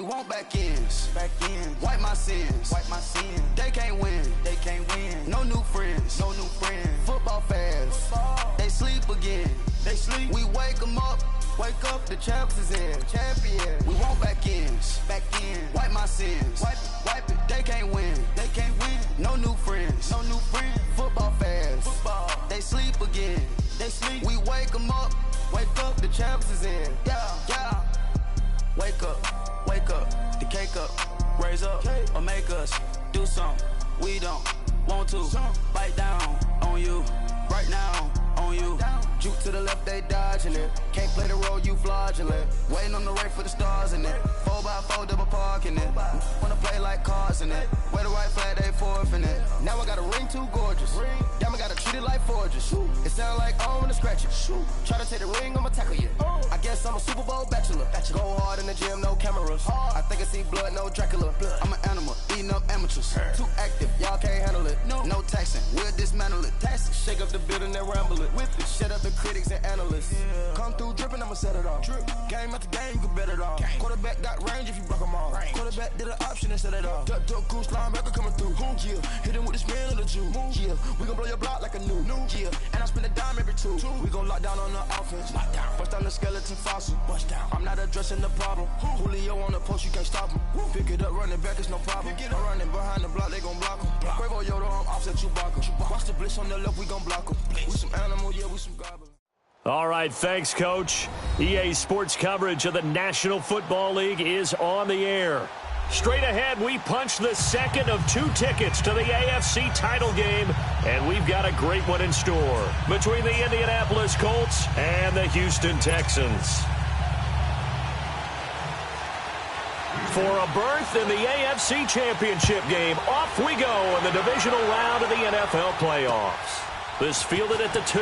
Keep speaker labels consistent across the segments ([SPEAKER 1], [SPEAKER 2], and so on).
[SPEAKER 1] want back ends. Wipe my sins. They can't win. No new friends. Football fans. They sleep again. We wake them up. Wake up, the champs is in. We want back ends. Wipe my sins. Wipe it. They can't win. No new friends. Football fans. They sleep again. We wake them up. Wake up, the champs is in. Yeah. Wake up, the cake up, raise up, or make us do something we don't want to. Bite down on you, right now on you. Juke to the left, they dodging it. Can't play the role, you fraudulent. Waiting on the right for the stars in it. 4x4 double parking it. Wanna play like cars in it. Wear the right flag, they forfeit it. Now I got a ring too gorgeous. Damn, I gotta treat it like forges. It sound like I'm gonna scratch it. Try to take the ring, I'ma tackle you. I guess I'm a Super Bowl bachelor. Go hard in the gym, no cameras. I think I see blood, no Dracula. I'm an animal, eating up amateurs. Too active, y'all can't handle it. No taxing, we'll dismantle it. Shake up the building and ramble it. Whip it, shut up the critics and analysts. Come through dripping, I'ma set it off. Game after game, you can bet it off. Quarterback got range if you block them all. Quarterback did an option and set it off. Duck, goose, linebacker coming through. Yeah, hit him with the spin of the Jew. Yeah, we gon' blow your block like a new. Yeah, and I spend a dime every two. We gon' lock down on the offense. Bust down the skeleton fossil. I'm not addressing the problem. Julio on the post, you can't stop him. Pick it up, running back, it's no problem. I'm running behind the block, they gon' block him. Quavo Yoda, I'm offset Chewbacca. Watch the blitz on the left, we gon' block him. We some animal, yeah, we some goblins.
[SPEAKER 2] All right, thanks, Coach. EA Sports coverage of the National Football League is on the air. Straight ahead, we punch the second of 2 tickets to the AFC title game, and we've got a great one in store between the Indianapolis Colts and the Houston Texans. For a berth in the AFC Championship game, off we go in the divisional round of the NFL playoffs. This fielded at the 2.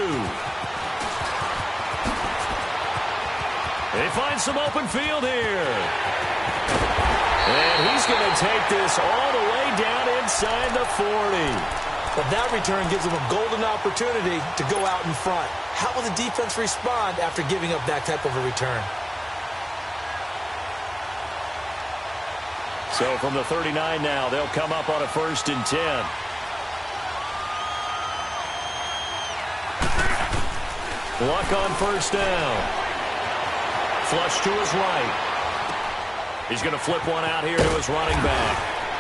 [SPEAKER 2] They find some open field here. And he's going to take this all the way down inside the 40.
[SPEAKER 3] But that return gives him a golden opportunity to go out in front. How will the defense respond after giving up that type of a return?
[SPEAKER 2] So from the 39 now, they'll come up on a 1st and 10. Luck on 1st down. Flush to his right. He's going to flip one out here to his running back.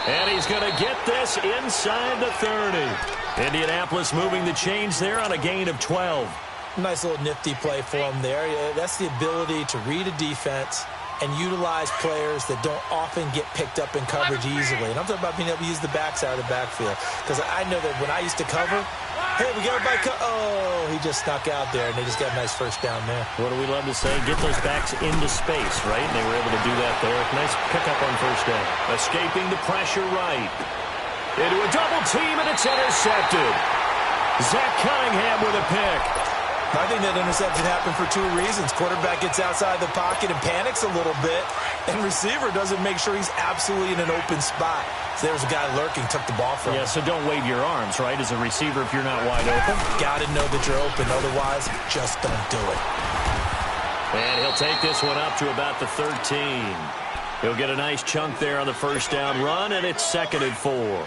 [SPEAKER 2] And he's going to get this inside the 30. Indianapolis moving the chains there on a gain of 12.
[SPEAKER 3] Nice little nifty play for him there. That's the ability to read a defense and utilize players that don't often get picked up in coverage easily. And I'm talking about being able to use the backside of the backfield. Because I know that when I used to cover, hey, we got everybody. Oh, he just snuck out there, and they just got a nice 1st down there.
[SPEAKER 2] What do we love to say? Get those backs into space, right? And they were able to do that there. Nice pickup on 1st down. Escaping the pressure right. Into a double team, and it's intercepted. Zach Cunningham with a pick.
[SPEAKER 3] I think that interception happened for 2 reasons. Quarterback gets outside the pocket and panics a little bit, and receiver doesn't make sure he's absolutely in an open spot. So there's a guy lurking, took the ball from him.
[SPEAKER 2] Yeah, so don't wave your arms, right, as a receiver if you're not wide open.
[SPEAKER 3] Got to know that you're open. Otherwise, just don't do it.
[SPEAKER 2] And he'll take this one up to about the 13. He'll get a nice chunk there on the 1st down run, and it's 2nd and 4.
[SPEAKER 3] All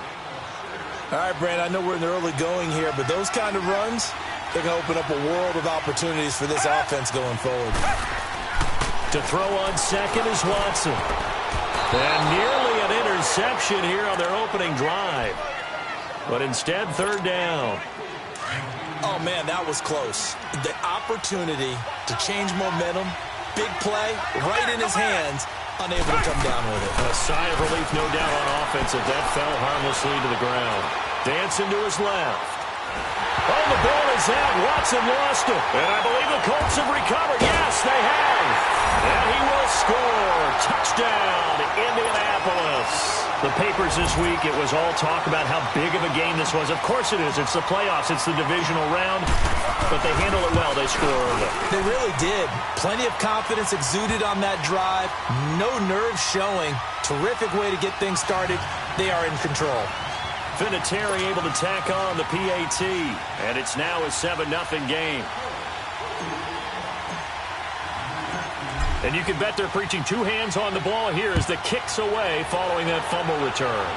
[SPEAKER 3] right, Brand, I know we're in the early going here, but those kind of runs, they're going to open up a world of opportunities for this offense going forward.
[SPEAKER 2] To throw on 2nd is Watson. And nearly an interception here on their opening drive. But instead, 3rd down.
[SPEAKER 3] Oh, man, that was close. The opportunity to change momentum, big play, right in his hands, unable to come down with it.
[SPEAKER 2] A sigh of relief, no doubt, on offense as that fell harmlessly to the ground. Dancing to his left. Oh, the ball is out. Watson lost it. And I believe the Colts have recovered. Yes, they have. And he will score. Touchdown, Indianapolis. The papers this week, it was all talk about how big of a game this was. Of course it is. It's the playoffs. It's the divisional round. But they handle it well. They score early.
[SPEAKER 3] They really did. Plenty of confidence exuded on that drive. No nerves showing. Terrific way to get things started. They are in control.
[SPEAKER 2] Vinatieri able to tack on the PAT. And it's now a 7-0 game. And you can bet they're preaching two hands on the ball here as the kick's away following that fumble return.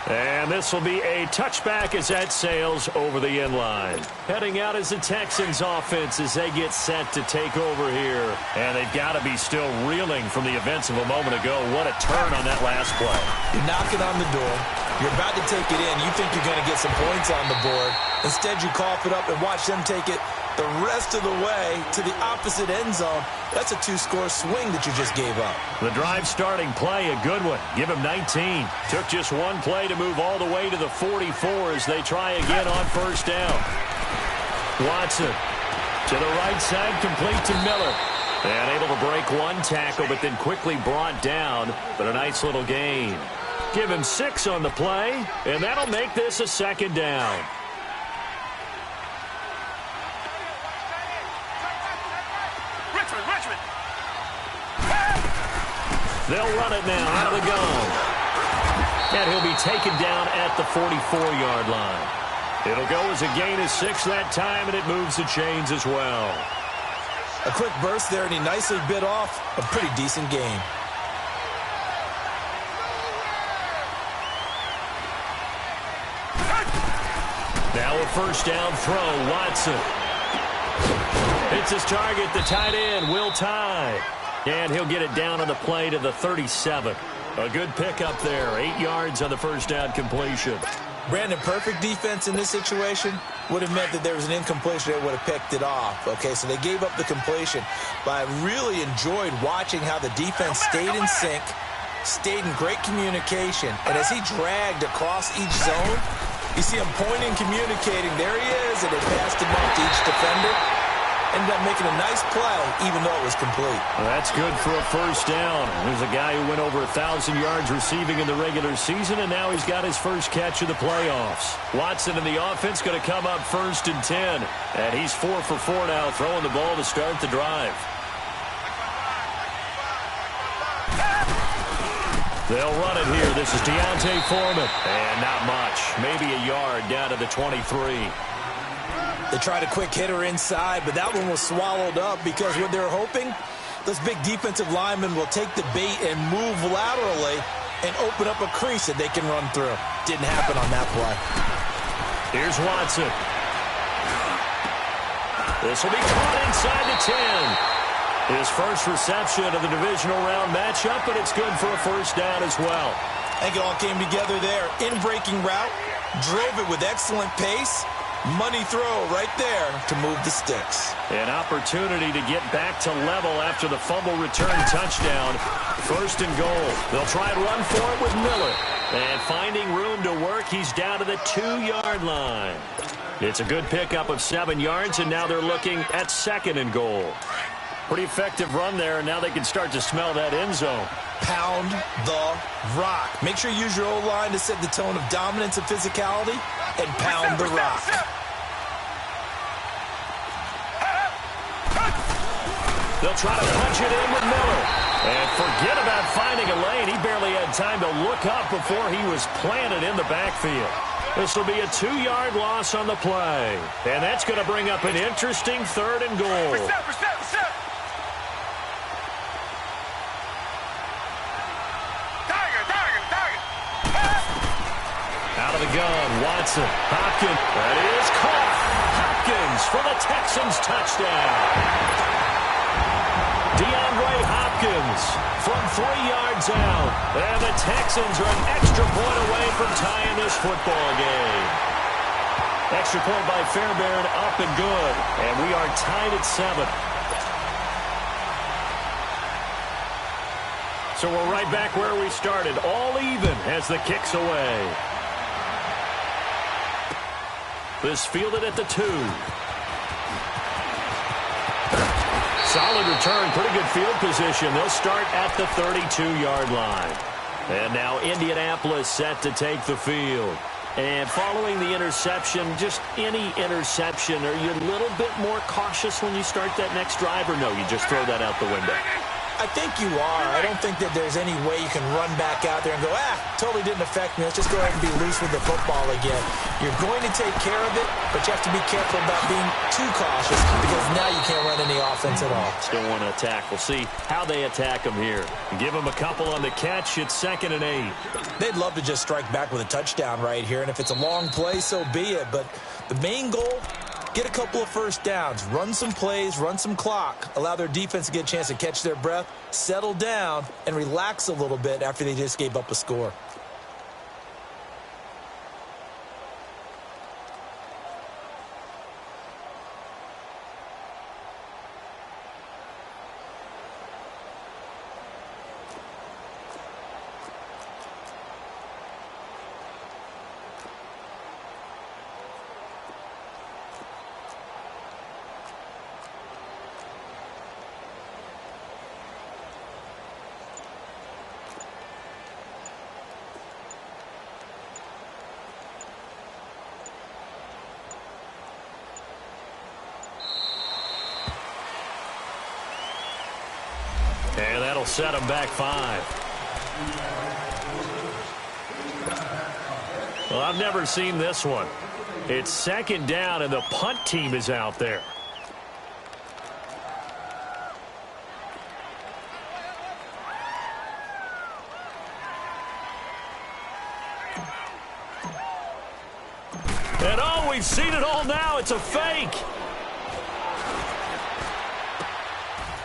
[SPEAKER 2] And this will be a touchback as that sails over the end line. Heading out is the Texans offense as they get set to take over here. And they've got to be still reeling from the events of a moment ago. What a turn on that last play.
[SPEAKER 3] You're knocking on the door. You're about to take it in. You think you're going to get some points on the board. Instead, you cough it up and watch them take it the rest of the way to the opposite end zone. That's a two-score swing that you just gave up.
[SPEAKER 2] The drive starting play, a good one. Give him 19. Took just one play to move all the way to the 44 as they try again on first down. Watson to the right side, complete to Miller. And able to break one tackle, but then quickly brought down. But a nice little gain. Give him 6 on the play, and that'll make this a second down. They'll run it now out of the gun. And he'll be taken down at the 44-yard line. It'll go as a gain of 6 that time, and it moves the chains as well.
[SPEAKER 3] A quick burst there, and he nicely bit off a pretty decent gain.
[SPEAKER 2] Now a first down throw, Watson. It's his target, the tight end, Will Tye. And he'll get it down on the play to the 37. A good pickup there. 8 yards on the first down completion.
[SPEAKER 3] Brandon, perfect defense in this situation would have meant that there was an incompletion that would have picked it off. Okay, so they gave up the completion. But I really enjoyed watching how the defense stayed in sync, stayed in great communication. And as he dragged across each zone, you see him pointing, communicating. There he is, and they passed him off to each defender. Ended up making a nice play, even though it was complete.
[SPEAKER 2] Well, that's good for a first down. There's a guy who went over 1,000 yards receiving in the regular season, and now he's got his first catch of the playoffs. Watson in the offense going to come up 1st and 10. And he's 4 for 4 now, throwing the ball to start the drive. They'll run it here. This is Deontay Foreman. And not much. Maybe a yard down to the 23.
[SPEAKER 3] They tried a quick hitter inside, but that one was swallowed up because what they're hoping, those big defensive linemen will take the bait and move laterally and open up a crease that they can run through. Didn't happen on that play.
[SPEAKER 2] Here's Watson. This will be caught inside the 10. His first reception of the divisional round matchup, but it's good for a first down as well.
[SPEAKER 3] I think it all came together there. In-breaking route, drove it with excellent pace. Money throw right there to move the sticks.
[SPEAKER 2] An opportunity to get back to level after the fumble return touchdown. 1st and goal. They'll try and run for it with Miller. And finding room to work, he's down to the 2-yard line. It's a good pickup of 7 yards, and now they're looking at 2nd and goal. Pretty effective run there, and now they can start to smell that end zone.
[SPEAKER 3] Pound the rock. Make sure you use your O-line to set the tone of dominance and physicality, and pound the rock.
[SPEAKER 2] They'll try to punch it in with Miller. And forget about finding a lane. He barely had time to look up before he was planted in the backfield. This will be a 2-yard loss on the play. And that's going to bring up an interesting 3rd and goal. Out of the gun, Watson. Hopkins. That is caught. Hopkins for the Texans touchdown. DeAndre Hopkins from 3 yards out. And the Texans are an extra point away from tying this football game. Extra point by Fairbairn, up and good. And we are tied at 7. So we're right back where we started. All even as the kick's away. This fielded at the 2. Solid return, pretty good field position. They'll start at the 32-yard line. And now Indianapolis set to take the field. And following the interception, just any interception, are you a little bit more cautious when you start that next drive, or no, you just throw that out the window?
[SPEAKER 3] I think you are. I don't think that there's any way you can run back out there and go, totally didn't affect me. Let's just go ahead and be loose with the football again. You're going to take care of it, but you have to be careful about being too cautious because now you can't run any offense at all.
[SPEAKER 2] Still want to attack. We'll see how they attack them here. Give them a couple on the catch. It's 2nd and 8.
[SPEAKER 3] They'd love to just strike back with a touchdown right here, and if it's a long play, so be it. But the main goal, get a couple of first downs, run some plays, run some clock, allow their defense to get a chance to catch their breath, settle down, and relax a little bit after they just gave up a score.
[SPEAKER 2] And that'll set them back 5. Well, I've never seen this one. It's 2nd down, and the punt team is out there. And oh, we've seen it all now. It's a fake.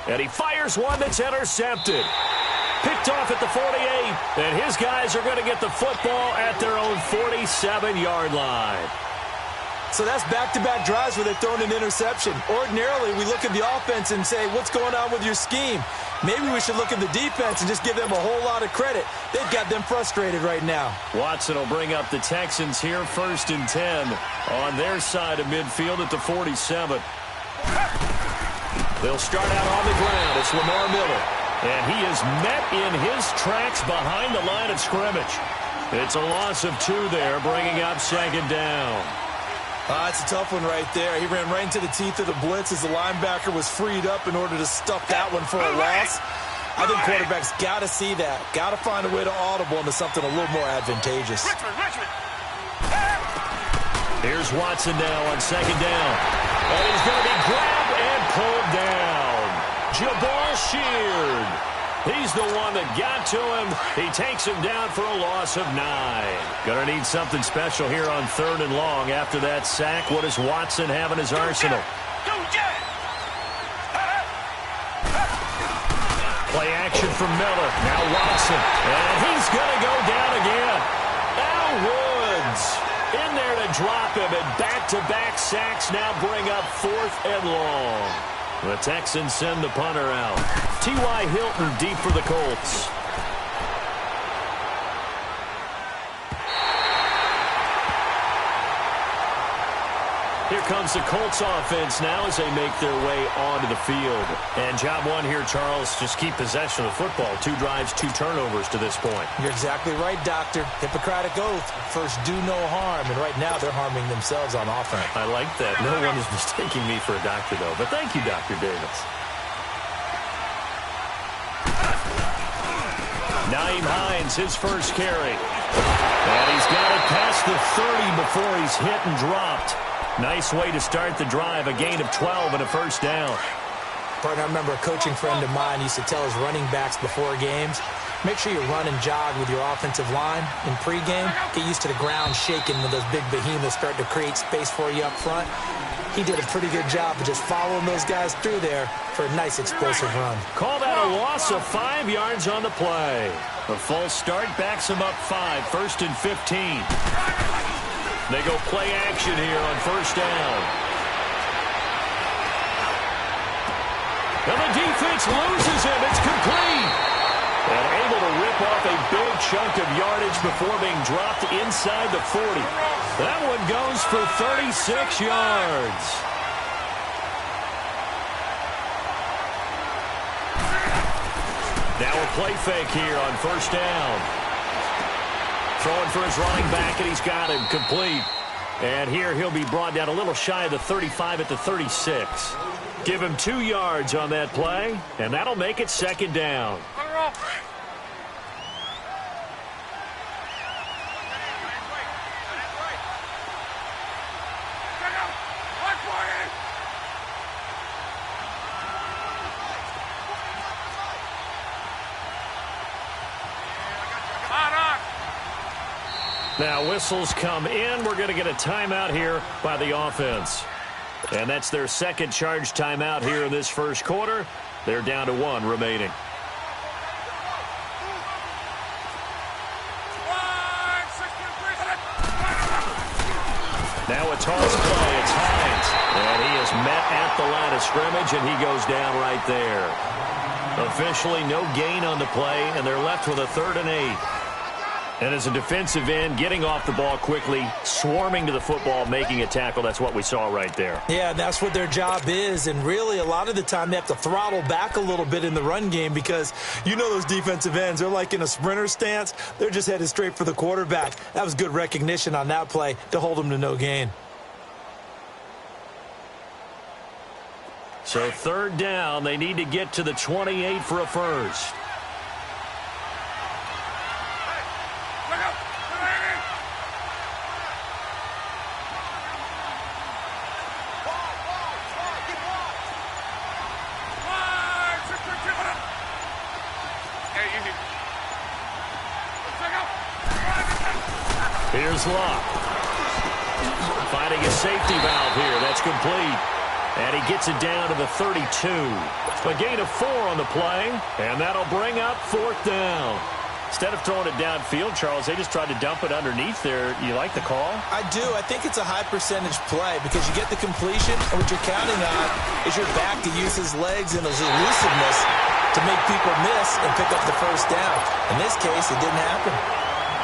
[SPEAKER 2] And he fires one that's intercepted. Picked off at the 48. And his guys are going to get the football at their own 47-yard line.
[SPEAKER 3] So that's back-to-back drives where they've thrown an interception. Ordinarily, we look at the offense and say, what's going on with your scheme? Maybe we should look at the defense and just give them a whole lot of credit. They've got them frustrated right now.
[SPEAKER 2] Watson will bring up the Texans here, 1st and 10 on their side of midfield at the 47. They'll start out on the ground. It's Lamar Miller. And he is met in his tracks behind the line of scrimmage. It's a loss of 2 there, bringing up 2nd down.
[SPEAKER 3] It's a tough one right there. He ran right into the teeth of the blitz as the linebacker was freed up in order to stuff that one for a loss. I think quarterbacks got to see that. Got to find a way to audible into something a little more advantageous.
[SPEAKER 2] Here's Watson now on 2nd down. And he's going to be grabbed and pulled down. Jabal Sheard. He's the one that got to him. He takes him down for a loss of 9. Going to need something special here on 3rd and long after that sack. What does Watson have in his arsenal? Play action from Miller. Now Watson. And he's going to go down again. Al Woods in there to drop him. And back-to-back sacks now bring up 4th and long. The Texans send the punter out. T.Y. Hilton deep for the Colts. Here comes the Colts offense now as they make their way onto the field. And job 1 here, Charles, just keep possession of the football. 2 drives, 2 turnovers to this point.
[SPEAKER 3] You're exactly right, Doctor. Hippocratic oath. First, do no harm. And right now, they're harming themselves on offense.
[SPEAKER 2] I like that. No one is mistaking me for a doctor, though. But thank you, Dr. Davis. Naeem Hines, his first carry. And he's got it past the 30 before he's hit and dropped. Nice way to start the drive, a gain of 12 and a first down.
[SPEAKER 3] Partner, I remember a coaching friend of mine used to tell his running backs before games, make sure you run and jog with your offensive line in pregame. Get used to the ground shaking when those big behemoths start to create space for you up front. He did a pretty good job of just following those guys through there for a nice explosive run.
[SPEAKER 2] Call that a loss of 5 yards on the play. The false start backs him up 5, 1st and 15. They go play action here on 1st down. And the defense loses him. It's complete. And able to rip off a big chunk of yardage before being dropped inside the 40. That one goes for 36 yards. Now a play fake here on 1st down. Throwing for his running back, and he's got him complete. And here he'll be brought down a little shy of the 35 at the 36. Give him 2 yards on that play, and that'll make it 2nd down. Now whistles come in. We're going to get a timeout here by the offense. And that's their second charge timeout here in this first quarter. They're down to 1 remaining. Now a toss play. It's Hines. And he is met at the line of scrimmage, and he goes down right there. Officially no gain on the play, and they're left with a 3rd and 8. And as a defensive end, getting off the ball quickly, swarming to the football, making a tackle, that's what we saw right there.
[SPEAKER 3] Yeah, that's what their job is. And really, a lot of the time, they have to throttle back a little bit in the run game because you know those defensive ends, they're like in a sprinter stance. They're just headed straight for the quarterback. That was good recognition on that play to hold them to no gain.
[SPEAKER 2] So 3rd down, they need to get to the 28 for a first. Here's Locke. Finding a safety valve here. That's complete. And he gets it down to the 32. A gain of 4 on the play, and that'll bring up 4th down. Instead of throwing it downfield, Charles, they just tried to dump it underneath there. You like the call?
[SPEAKER 3] I do. I think it's a high-percentage play because you get the completion, and what you're counting on is your back to use his legs and his elusiveness to make people miss and pick up the first down. In this case, it didn't happen.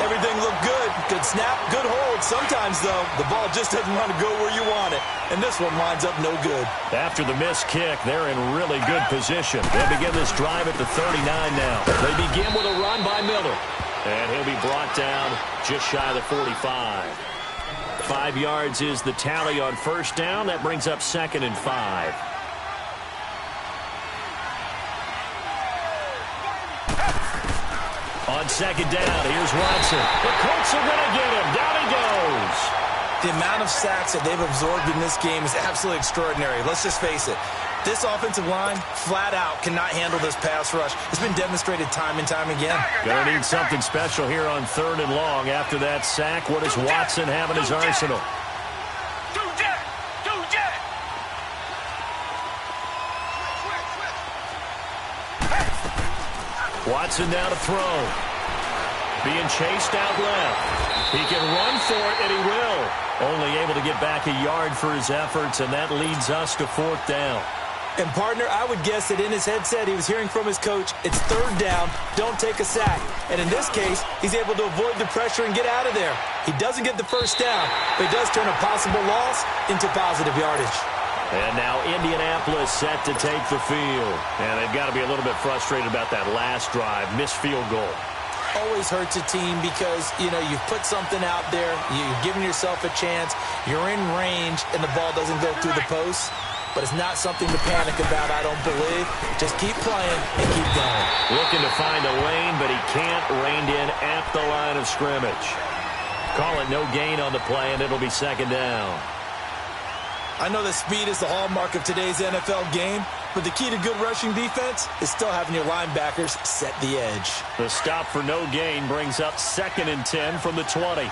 [SPEAKER 3] Everything looked good. Good snap, good hold. Sometimes, though, the ball just doesn't want to go where you want it. And this one winds up no good.
[SPEAKER 2] After the missed kick, they're in really good position. They'll begin this drive at the 39 now. They begin with a run by Miller. And he'll be brought down just shy of the 45. 5 yards is the tally on first down. That brings up 2nd and 5. On 2nd down, here's Watson. The Colts are going to get him. Down he goes.
[SPEAKER 3] The amount of sacks that they've absorbed in this game is absolutely extraordinary. Let's just face it. This offensive line, flat out, cannot handle this pass rush. It's been demonstrated time and time again.
[SPEAKER 2] Going to need something special here on 3rd and long. After that sack, what does Watson have in his arsenal? Watson now to throw. Being chased out left. He can run for it, and he will. Only able to get back a yard for his efforts, and that leads us to 4th down.
[SPEAKER 3] And, partner, I would guess that in his headset he was hearing from his coach, it's 3rd down, don't take a sack. And in this case, he's able to avoid the pressure and get out of there. He doesn't get the first down, but he does turn a possible loss into positive yardage.
[SPEAKER 2] And now Indianapolis set to take the field. And they've got to be a little bit frustrated about that last drive, missed field goal.
[SPEAKER 3] Always hurts a team because, you know, you've put something out there, you've given yourself a chance, you're in range, and the ball doesn't go through the post. But it's not something to panic about, I don't believe. Just keep playing and keep going.
[SPEAKER 2] Looking to find a lane, but he can't. Reined in at the line of scrimmage. Call it no gain on the play, and it'll be 2nd down.
[SPEAKER 3] I know that speed is the hallmark of today's NFL game, but the key to good rushing defense is still having your linebackers set the edge.
[SPEAKER 2] The stop for no gain brings up 2nd and 10 from the 20.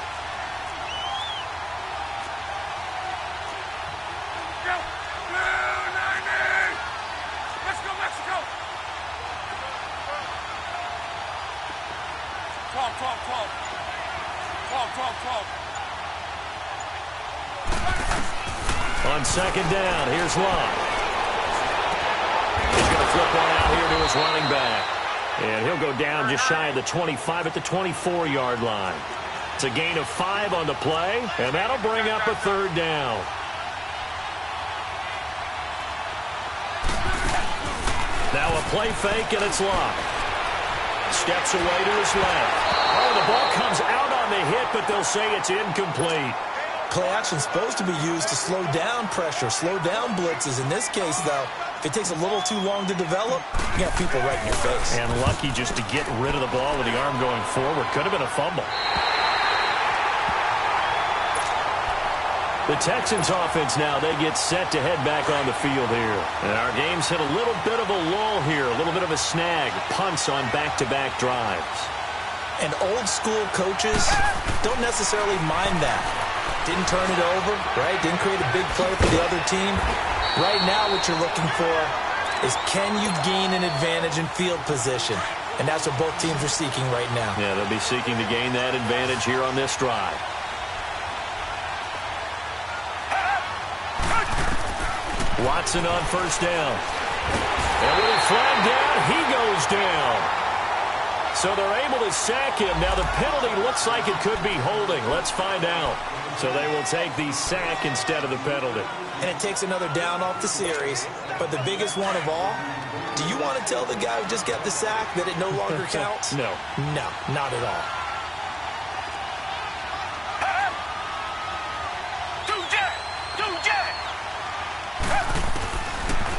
[SPEAKER 2] On 2nd down, here's Locke. He's going to flip one out here to his running back. And he'll go down just shy of the 25 at the 24-yard line. It's a gain of 5 on the play, and that'll bring up a 3rd down. Now a play fake, and it's Locke. Steps away to his left. Oh, the ball comes out on the hit, but they'll say it's incomplete.
[SPEAKER 3] Play action's supposed to be used to slow down pressure, slow down blitzes. In this case, though, if it takes a little too long to develop, you got people right in your face.
[SPEAKER 2] And lucky just to get rid of the ball with the arm going forward. Could have been a fumble. The Texans offense now, they get set to head back on the field here. And our game's hit a little bit of a lull here, a little bit of a snag. Punts on back-to-back drives.
[SPEAKER 3] And old school coaches don't necessarily mind that. Didn't turn it over, right? Didn't create a big play for the other team. Right now what you're looking for is, can you gain an advantage in field position? And that's what both teams are seeking right now.
[SPEAKER 2] Yeah, they'll be seeking to gain that advantage here on this drive. Watson on first down. And with a flag down, he goes down. So they're able to sack him. Now the penalty looks like it could be holding. Let's find out. So they will take the sack instead of the penalty.
[SPEAKER 3] And it takes another down off the series. But the biggest one of all, do you want to tell the guy who just got the sack that it no longer counts?
[SPEAKER 2] No.
[SPEAKER 3] No, not at all.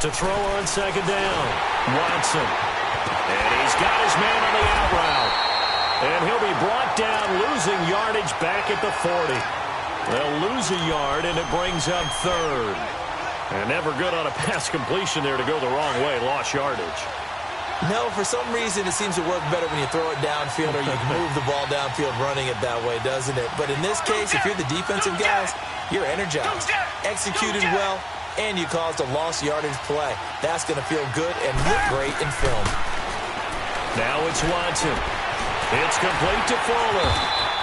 [SPEAKER 2] To throw on second down, Watson. And he's got his man on the out route. And he'll be brought down, losing yardage back at the 40. They'll lose a yard, and it brings up third. And never good on a pass completion there to go the wrong way. Lost yardage.
[SPEAKER 3] No, for some reason it seems to work better when you throw it downfield or you can move the ball downfield running it that way, doesn't it? But in this case, if you're the defensive guys, you're energized, executed well, and you caused a lost yardage play. That's going to feel good and look great in film.
[SPEAKER 2] Now it's Watson. It's complete to Fuller.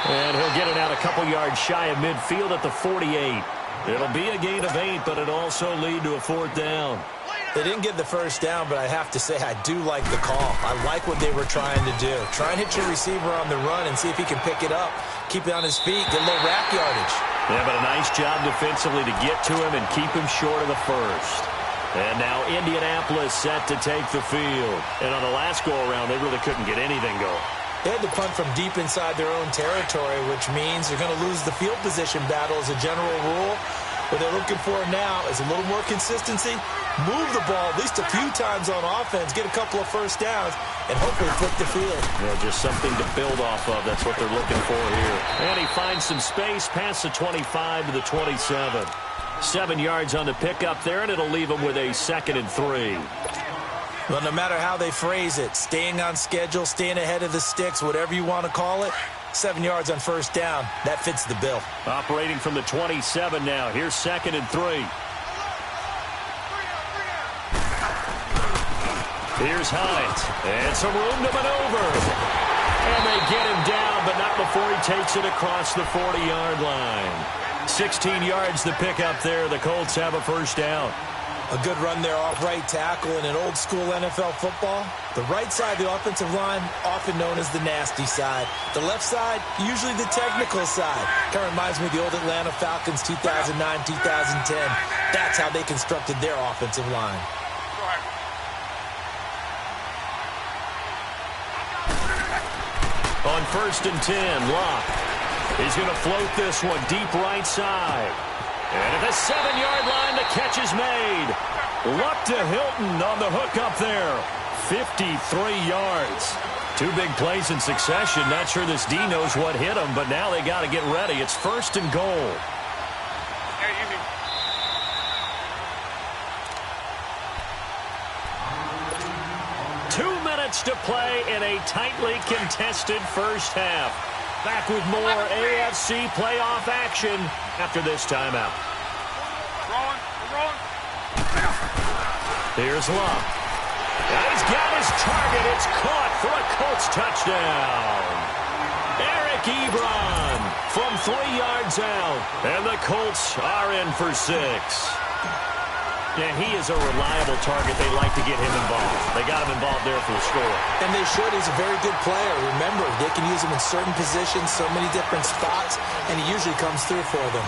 [SPEAKER 2] And he'll get it out a couple yards shy of midfield at the 48. It'll be a gain of 8, but it'll also lead to a fourth down.
[SPEAKER 3] They didn't get the first down, but I have to say I do like the call. I like what they were trying to do. Try and hit your receiver on the run and see if he can pick it up. Keep it on his feet, get a little rack yardage.
[SPEAKER 2] Yeah, but a nice job defensively to get to him and keep him short of the first. And now Indianapolis set to take the field. And on the last go-around, they really couldn't get anything going.
[SPEAKER 3] They had to punt from deep inside their own territory, which means they're going to lose the field position battle as a general rule. What they're looking for now is a little more consistency, move the ball at least a few times on offense, get a couple of first downs, and hopefully flip the field.
[SPEAKER 2] Yeah, just something to build off of. That's what they're looking for here. And he finds some space past the 25 to the 27. 7 yards on the pickup there, and it'll leave him with a 2nd and 3.
[SPEAKER 3] Well, no matter how they phrase it, staying on schedule, staying ahead of the sticks, whatever you want to call it, 7 yards on first down, that fits the bill.
[SPEAKER 2] Operating from the 27 now. Here's 2nd and 3. Here's Hines. And some room to maneuver. And they get him down, but not before he takes it across the 40-yard line. 16 yards to pick up there. The Colts have a first down.
[SPEAKER 3] A good run there off right tackle in an old-school NFL football. The right side of the offensive line, often known as the nasty side. The left side, usually the technical side. Kind of reminds me of the old Atlanta Falcons 2009-2010. That's how they constructed their offensive line.
[SPEAKER 2] On 1st and 10, Locke. He's going to float this one deep right side. And at the 7-yard line, the catch is made. Luck to Hilton on the hook up there. 53 yards. 2 big plays in succession. Not sure this D knows what hit him, but now they got to get ready. It's 1st and goal. 2 minutes to play in a tightly contested first half. Back with more AFC playoff action after this timeout. Here's Love. He's got his target. It's caught for a Colts touchdown. Eric Ebron from 3 yards out. And the Colts are in for 6. Yeah, he is a reliable target. They like to get him involved. They got him involved there for the score.
[SPEAKER 3] And they should. He's a very good player. Remember, they can use him in certain positions, so many different spots, and he usually comes through for them.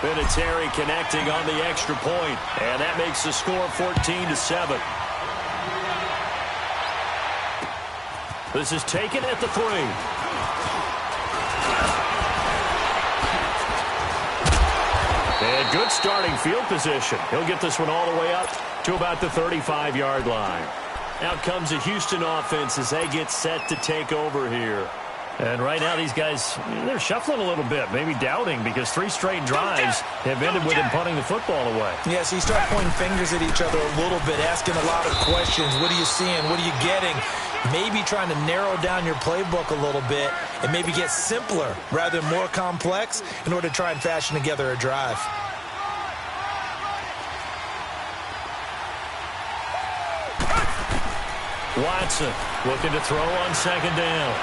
[SPEAKER 2] Vinatieri connecting on the extra point, and that makes the score 14-7. This is taken at the 3. And good starting field position. He'll get this one all the way up to about the 35-yard line. Out comes the Houston offense as they get set to take over here. And right now, these guys, they're shuffling a little bit, maybe doubting, because 3 straight drives have ended with him punting the football away.
[SPEAKER 3] Yeah, so you start pointing fingers at each other a little bit, asking a lot of questions. What are you seeing? What are you getting? Maybe trying to narrow down your playbook a little bit and maybe get simpler rather than more complex in order to try and fashion together a drive.
[SPEAKER 2] Watson looking to throw on 2nd down.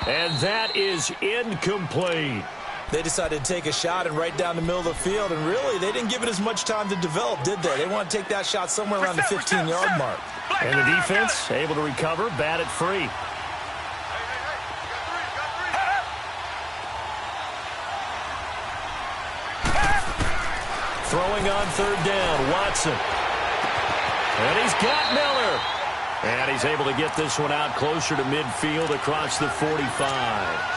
[SPEAKER 2] And that is incomplete.
[SPEAKER 3] They decided to take a shot and right down the middle of the field, and really, they didn't give it as much time to develop, did they? They want to take that shot somewhere around the 15-yard mark.
[SPEAKER 2] And the defense able to recover, bat it free. Throwing on 3rd down, Watson. And he's got Miller. And he's able to get this one out closer to midfield across the 45.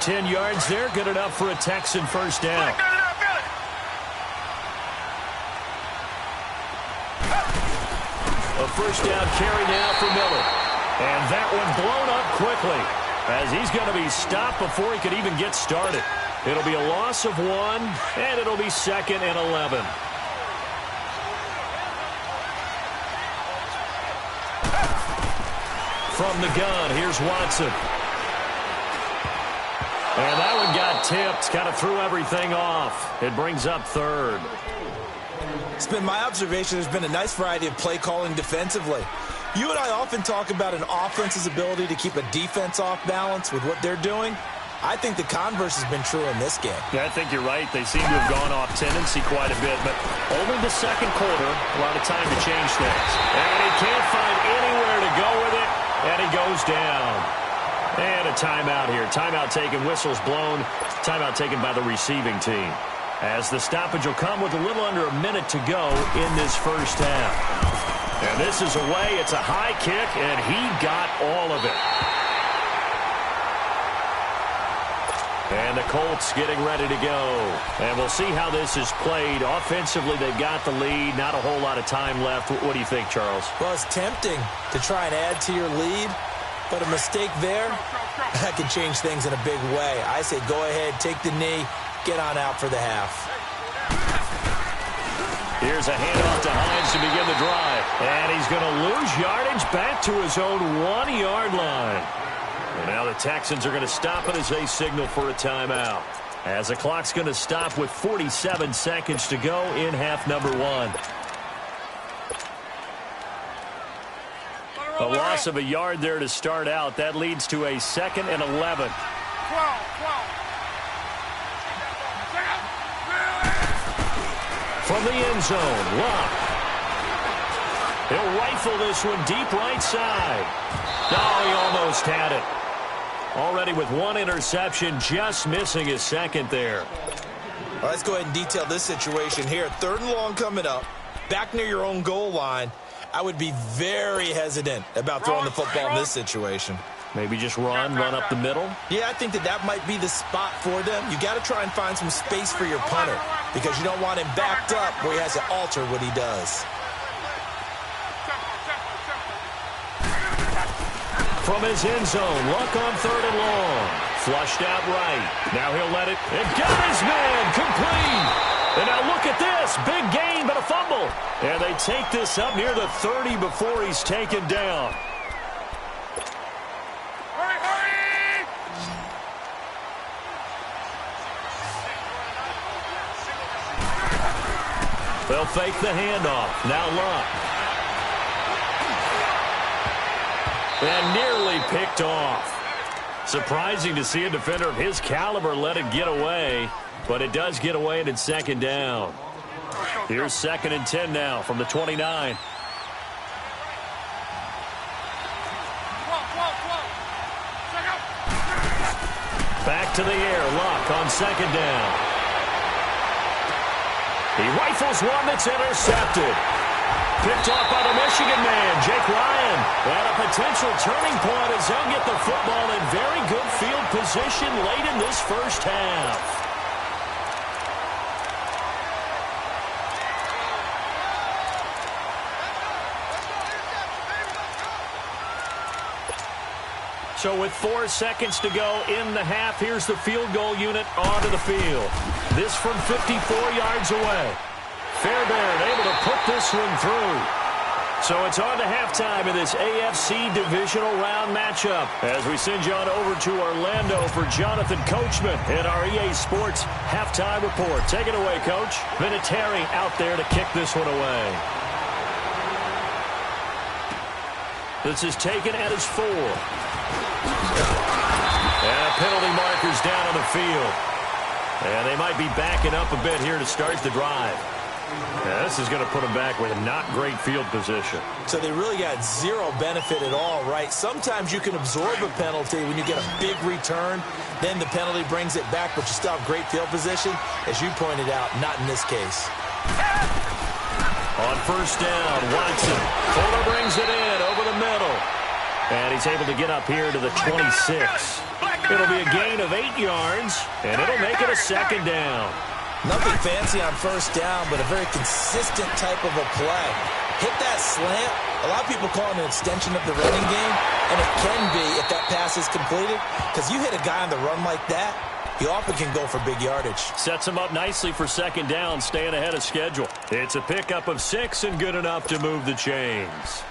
[SPEAKER 2] 10 yards there, good enough for a Texan first down. A first down carry now for Miller. And that one blown up quickly as he's going to be stopped before he could even get started. It'll be a loss of 1, and it'll be 2nd and 11. From the gun, here's Watson. And that one got tipped, kind of threw everything off. It brings up 3rd.
[SPEAKER 3] It's been my observation there's been a nice variety of play calling defensively. You and I often talk about an offense's ability to keep a defense off balance with what they're doing. I think the converse has been true in this game.
[SPEAKER 2] Yeah, I think you're right. They seem to have gone off tendency quite a bit, but only the 2nd quarter, a lot of time to change things. And he can't find anywhere to go with it, and he goes down. And a timeout here. Timeout taken, whistles blown. Timeout taken by the receiving team. As the stoppage will come with a little under a minute to go in this first half. And this is away. It's a high kick, and he got all of it. And the Colts getting ready to go. And we'll see how this is played. Offensively, they've got the lead. Not a whole lot of time left. What do you think, Charles?
[SPEAKER 3] Well, it's tempting to try and add to your lead, but a mistake there, that can change things in a big way. I say go ahead, take the knee, get on out for the half.
[SPEAKER 2] Here's a handoff to Hines to begin the drive. And he's going to lose yardage back to his own 1-yard line. And now the Texans are going to stop it as they signal for a timeout. As the clock's going to stop with 47 seconds to go in half number 1. A loss of a yard there to start out. That leads to a 2nd and 11. From the end zone, Luck. He'll rifle this one deep right side. Oh, he almost had it. Already with 1 interception, just missing his 2nd there.
[SPEAKER 3] Well, let's go ahead and detail this situation here. 3rd and long coming up, back near your own goal line. I would be very hesitant about throwing the football in this situation.
[SPEAKER 2] Maybe just run up the middle?
[SPEAKER 3] Yeah, I think that might be the spot for them. You got to try and find some space for your punter because you don't want him backed up where he has to alter what he does.
[SPEAKER 2] From his end zone, Luck on 3rd and long. Flushed out right. Now he'll let it. And got his man complete. And now look at this. Big gain, but a fumble. And they take this up near the 30 before he's taken down.
[SPEAKER 4] Hurry!
[SPEAKER 2] They'll fake the handoff. Now Luck. And nearly picked off. Surprising to see a defender of his caliber let it get away, but it does get away and it's 2nd down. Here's 2nd and 10 now from the 29. Back to the air, Luck on 2nd down. He rifles one that's intercepted. Picked off by the Michigan man, Jake Ryan. And a potential turning point as they'll get the football in very good field position late in this first half. So with 4 seconds to go in the half, here's the field goal unit onto the field. This from 54 yards away. Fairbairn able to put this one through. So it's on to halftime of this AFC Divisional Round matchup as we send you on over to Orlando for Jonathan Coachman in our EA Sports Halftime Report. Take it away, Coach. Vinatieri out there to kick this one away. This is taken at his 4. And penalty markers down on the field. And they might be backing up a bit here to start the drive. Yeah, this is going to put them back with a not great field position.
[SPEAKER 3] So they really got zero benefit at all, right? Sometimes you can absorb a penalty when you get a big return. Then the penalty brings it back, but you still have great field position. As you pointed out, not in this case.
[SPEAKER 2] On first down, Watson. Fuller brings it in over the middle. And he's able to get up here to the 26. It'll be a gain of 8 yards, and it'll make it a second down.
[SPEAKER 3] Nothing fancy on first down, but a very consistent type of a play. Hit that slant. A lot of people call it an extension of the running game, and it can be if that pass is completed, because you hit a guy on the run like that, he often can go for big yardage.
[SPEAKER 2] Sets him up nicely for second down, staying ahead of schedule. It's a pickup of 6 and good enough to move the chains.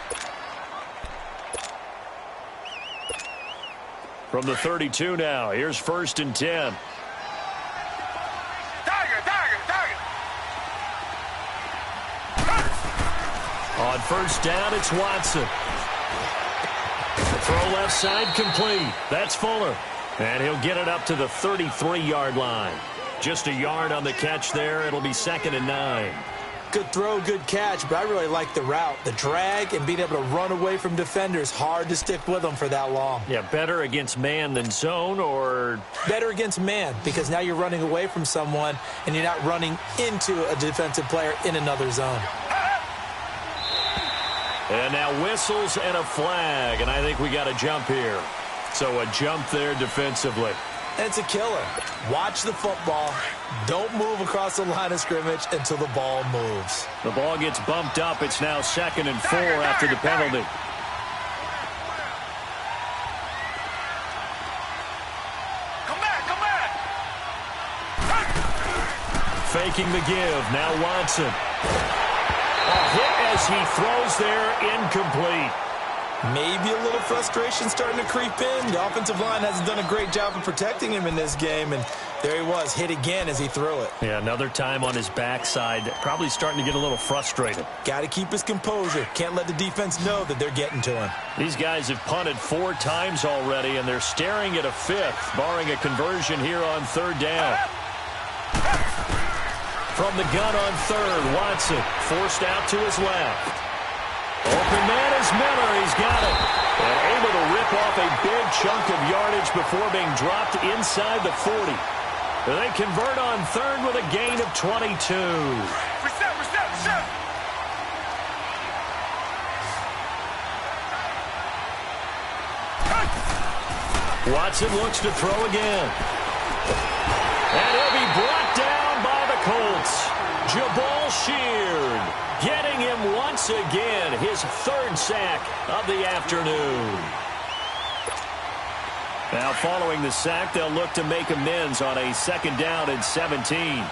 [SPEAKER 2] From the 32 now, here's first and 10. On first down, it's Watson. Throw left side complete. That's Fuller. And he'll get it up to the 33-yard line. Just a yard on the catch there. It'll be second and 9.
[SPEAKER 3] Good throw, good catch, but I really like the route. The drag and being able to run away from defenders, hard to stick with them for that long.
[SPEAKER 2] Yeah, better against man than zone, or?
[SPEAKER 3] Better against man, because now you're running away from someone and you're not running into a defensive player in another zone.
[SPEAKER 2] And now whistles and a flag, and I think we got a jump here. So a jump there defensively.
[SPEAKER 3] And it's a killer. Watch the football. Don't move across the line of scrimmage until the ball moves.
[SPEAKER 2] The ball gets bumped up. It's now second and 4 after the penalty.
[SPEAKER 4] Come back.
[SPEAKER 2] Faking the give. Now Watson. A hit as he throws there, incomplete.
[SPEAKER 3] Maybe a little frustration starting to creep in. The offensive line hasn't done a great job of protecting him in this game, and there he was, hit again as he threw it.
[SPEAKER 2] Yeah, another time on his backside, probably starting to get a little frustrated.
[SPEAKER 3] Got to keep his composure. Can't let the defense know that they're getting to him.
[SPEAKER 2] These guys have punted 4 times already, and they're staring at a 5th, barring a conversion here on third down. From the gun on third, Watson forced out to his left. Open man is Miller. He's got it. And able to rip off a big chunk of yardage before being dropped inside the 40. They convert on third with a gain of 22.
[SPEAKER 4] Reset.
[SPEAKER 2] Watson looks to throw again. And he'll be brought down by the Colts. Jabal Sheard getting him once again, his 3rd sack of the afternoon. Now following the sack, they'll look to make amends on a second down and 17.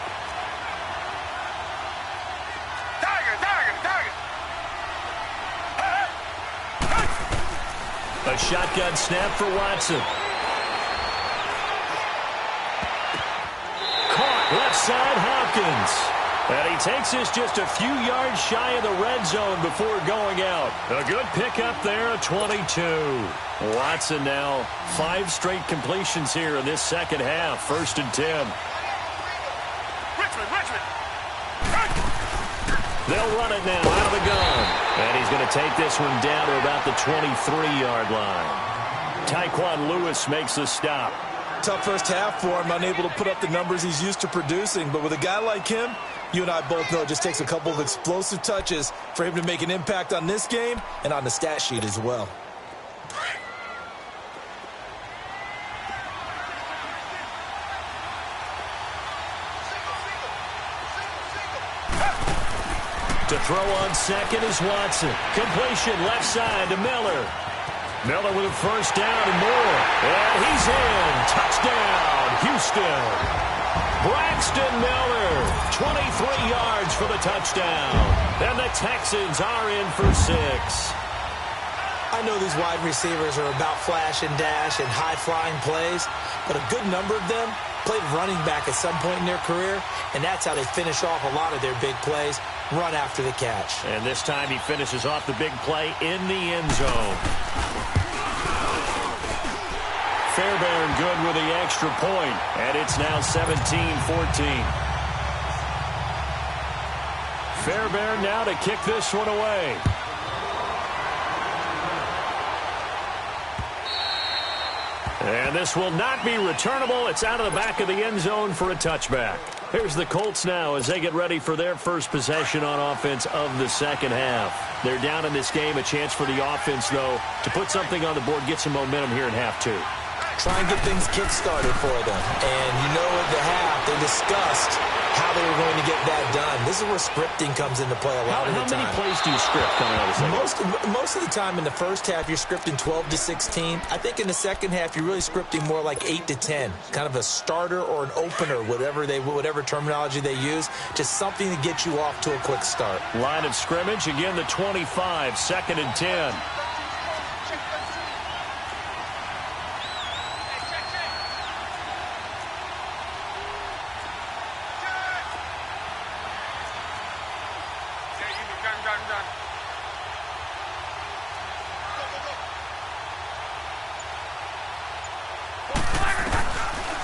[SPEAKER 2] A shotgun snap for Watson. Caught left side, Hopkins. And he takes us just a few yards shy of the red zone before going out. A good pickup there, a 22. Watson now 5 straight completions here in this second half. First and 10.
[SPEAKER 4] Richmond.
[SPEAKER 2] They'll run it now out of the gun. And he's going to take this one down to about the 23-yard line. Tyquan Lewis makes the stop.
[SPEAKER 3] Tough first half for him, unable to put up the numbers he's used to producing. But with a guy like him, you and I both know it just takes a couple of explosive touches for him to make an impact on this game and on the stat sheet as well.
[SPEAKER 2] To throw on second is Watson. Completion left side to Miller. Miller with a first down and more. And he's in. Touchdown, Houston. Braxton Miller, 23 yards for the touchdown. And the Texans are in for 6.
[SPEAKER 3] I know these wide receivers are about flash and dash and high-flying plays, but a good number of them played running back at some point in their career, and that's how they finish off a lot of their big plays, run after the catch.
[SPEAKER 2] And this time he finishes off the big play in the end zone. Fairbairn good with the extra point, and it's now 17-14. Fairbairn now to kick this one away. And this will not be returnable. It's out of the back of the end zone for a touchback. Here's the Colts now as they get ready for their first possession on offense of the second half. They're down in this game. A chance for the offense, though, to put something on the board, get some momentum here in half two.
[SPEAKER 3] Try and get things kick-started for them. And you know at the half, they discussed how they were going to get that done. This is where scripting comes into play a lot of the time.
[SPEAKER 2] How many plays do you script coming out of the second?
[SPEAKER 3] Most of the time in the first half, you're scripting 12 to 16. I think in the second half, you're really scripting more like 8 to 10. Kind of a starter or an opener, whatever terminology they use. Just something to get you off to a quick start.
[SPEAKER 2] Line of scrimmage, again the 25, 2nd and 10.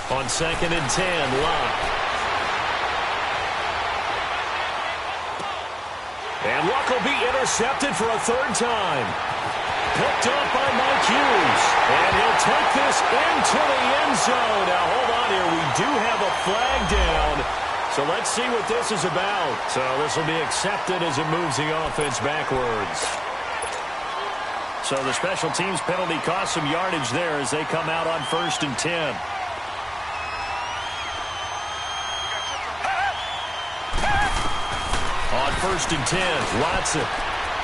[SPEAKER 2] On 2nd and 10, Locke. And Luck will be intercepted for a 3rd time. Picked up by Mike Hughes. And he'll take this into the end zone. Now, hold on here. We do have a flag down. So let's see what this is about. So this will be accepted as it moves the offense backwards. So the special teams penalty cost some yardage there as they come out on 1st and 10. On 1st and 10, Watson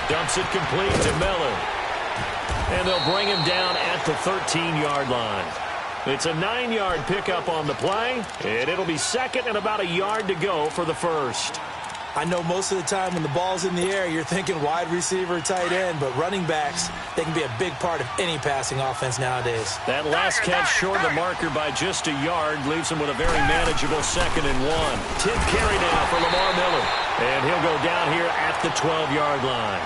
[SPEAKER 2] dumps it complete to Miller. And they'll bring him down at the 13-yard line. It's a 9-yard pickup on the play, and it'll be 2nd and about a yard to go for the 1st.
[SPEAKER 3] I know most of the time when the ball's in the air, you're thinking wide receiver, tight end, but running backs, they can be a big part of any passing offense nowadays.
[SPEAKER 2] That last catch short of the marker by just a yard leaves him with a very manageable 2nd and 1. 10th carry now for Lamar Miller. And he'll go down here at the 12-yard line.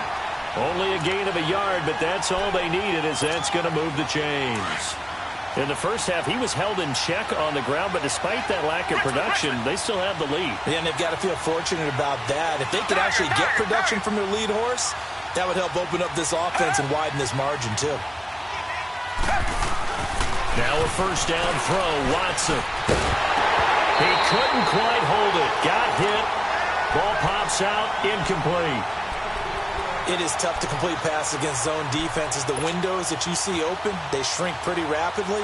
[SPEAKER 2] Only a gain of a yard, but that's all they needed, as that's going to move the chains. In the first half, he was held in check on the ground, but despite that lack of production, they still have the lead.
[SPEAKER 3] Yeah, and they've got to feel fortunate about that. If they could actually get production from their lead horse, that would help open up this offense and widen this margin, too.
[SPEAKER 2] Now a 1st down throw, Watson. He couldn't quite hold it. Got hit. Ball pops out, incomplete.
[SPEAKER 3] It is tough to complete passes against zone defenses. The windows that you see open, they shrink pretty rapidly.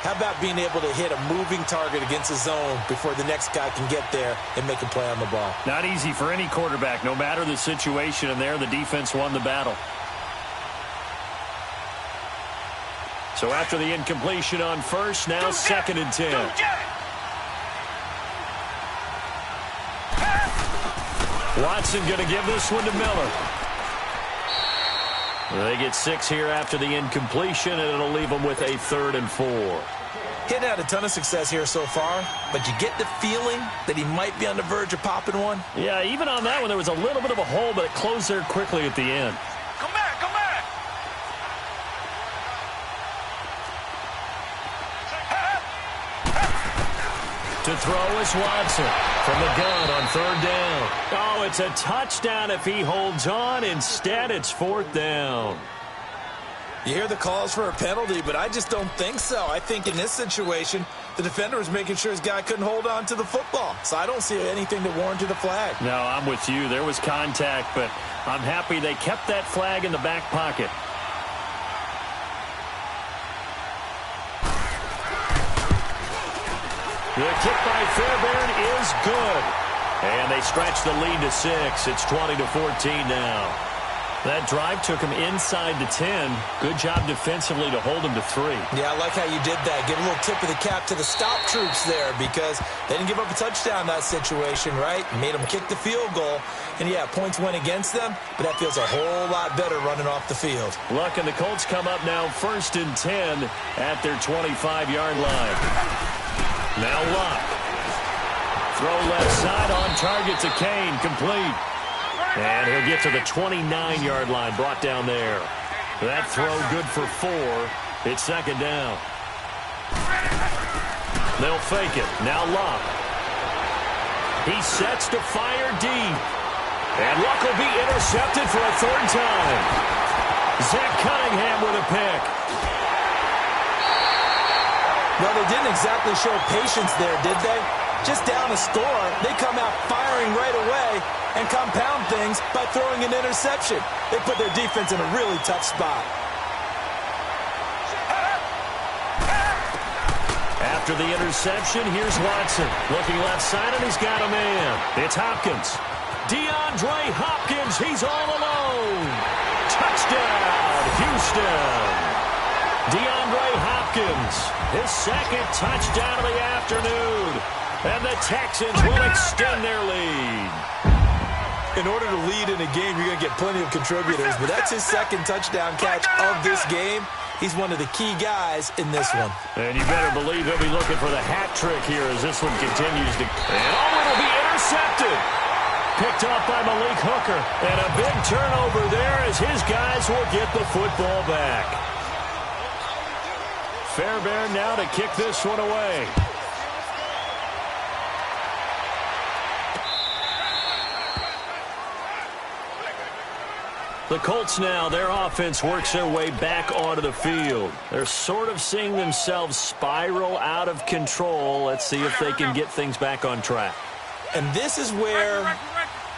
[SPEAKER 3] How about being able to hit a moving target against a zone before the next guy can get there and make a play on the ball?
[SPEAKER 2] Not easy for any quarterback, no matter the situation, and there the defense won the battle. So after the incompletion on 1st, now 2nd and 10. Watson going to give this one to Miller. They get 6 here after the incompletion, and it'll leave them with a 3rd and 4.
[SPEAKER 3] He hadn't had a ton of success here so far, but you get the feeling that he might be on the verge of popping one.
[SPEAKER 2] Yeah, even on that one, there was a little bit of a hole, but it closed there quickly at the end.
[SPEAKER 4] Come back, come back.
[SPEAKER 2] To throw is Watson from the gun on 3rd down. Oh, it's a touchdown if he holds on. Instead, it's 4th down.
[SPEAKER 3] You hear the calls for a penalty, but I just don't think so. I think in this situation, the defender was making sure his guy couldn't hold on to the football. So I don't see anything that warranted a flag.
[SPEAKER 2] No, I'm with you. There was contact, but I'm happy they kept that flag in the back pocket. The kick by Fairbairn is good. And they stretch the lead to 6. It's 20-14 now. That drive took him inside the 10. Good job defensively to hold him to 3.
[SPEAKER 3] Yeah, I like how you did that. Give a little tip of the cap to the stop troops there because they didn't give up a touchdown in that situation, right? Made them kick the field goal. And, yeah, points went against them, but that feels a whole lot better running off the field.
[SPEAKER 2] Luck and the Colts come up now 1st and 10 at their 25-yard line. Now Luck. Throw left side on target to Kane, complete. And he'll get to the 29-yard line, brought down there. That throw good for 4. It's 2nd down. They'll fake it. Now Luck. He sets to fire deep. And Luck will be intercepted for a 3rd time. Zach Cunningham with a pick.
[SPEAKER 3] Well, they didn't exactly show patience there, did they? Just down a score, they come out firing right away and compound things by throwing an interception. They put their defense in a really tough spot.
[SPEAKER 2] After the interception, here's Watson. Looking left side, and he's got a man. It's Hopkins. DeAndre Hopkins, he's all alone. Touchdown, Houston. DeAndre Hopkins, his 2nd touchdown of the afternoon. And the Texans will extend their lead.
[SPEAKER 3] In order to lead in a game, you're going to get plenty of contributors, but that's his 2nd touchdown catch of this game. He's one of the key guys in this one.
[SPEAKER 2] And you better believe he'll be looking for the hat trick here as this one continues to... And it'll be intercepted. Picked off by Malik Hooker. And a big turnover there as his guys will get the football back. Fairbairn now to kick this one away. The Colts now, their offense works their way back onto the field. They're sort of seeing themselves spiral out of control. Let's see if they can get things back on track.
[SPEAKER 3] And this is where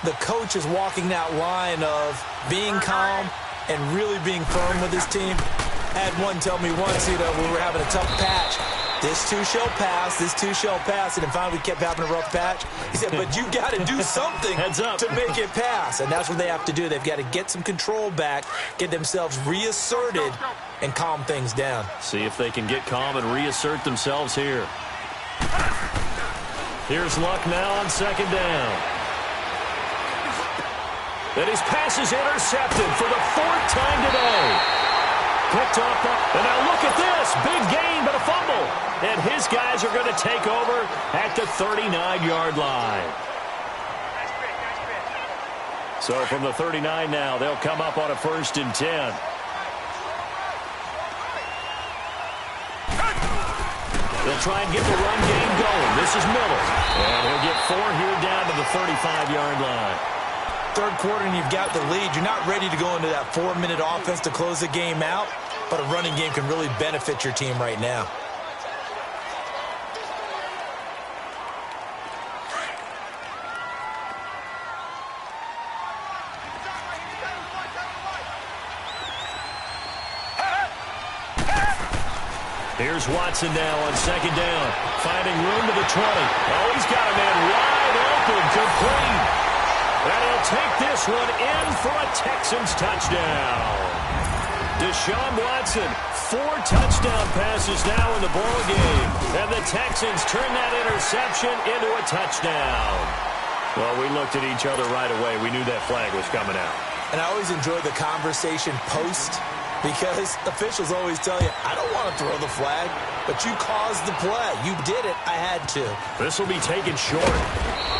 [SPEAKER 3] the coach is walking that line of being calm and really being firm with his team. I had one tell me once, we were having a tough patch. This too shall pass, this too shall pass. And then finally we kept having a rough patch. He said, but you got to do something to make it pass. And that's what they have to do. They've got to get some control back, get themselves reasserted, and calm things down.
[SPEAKER 2] See if they can get calm and reassert themselves here. Here's Luck now on 2nd down. And his pass is intercepted for the 4th time today. Picked up, and now look at this. Big gain, but a fumble. And his guys are going to take over at the 39-yard line. So from the 39 now, they'll come up on a 1st and 10. They'll try and get the run game going. This is Miller. And he'll get 4 here down to the 35-yard line.
[SPEAKER 3] 3rd quarter and you've got the lead. You're not ready to go into that 4-minute offense to close the game out, but a running game can really benefit your team right now.
[SPEAKER 2] Here's Watson now on 2nd down, finding room to the 20. Oh, he's got a man wide open, complete. And he'll take this one in for a Texans touchdown. Deshaun Watson, 4 touchdown passes now in the ball game. And the Texans turn that interception into a touchdown. Well, we looked at each other right away. We knew that flag was coming out.
[SPEAKER 3] And I always enjoy the conversation post because officials always tell you, I don't want to throw the flag, but you caused the play. You did it. I had to.
[SPEAKER 2] This will be taken short.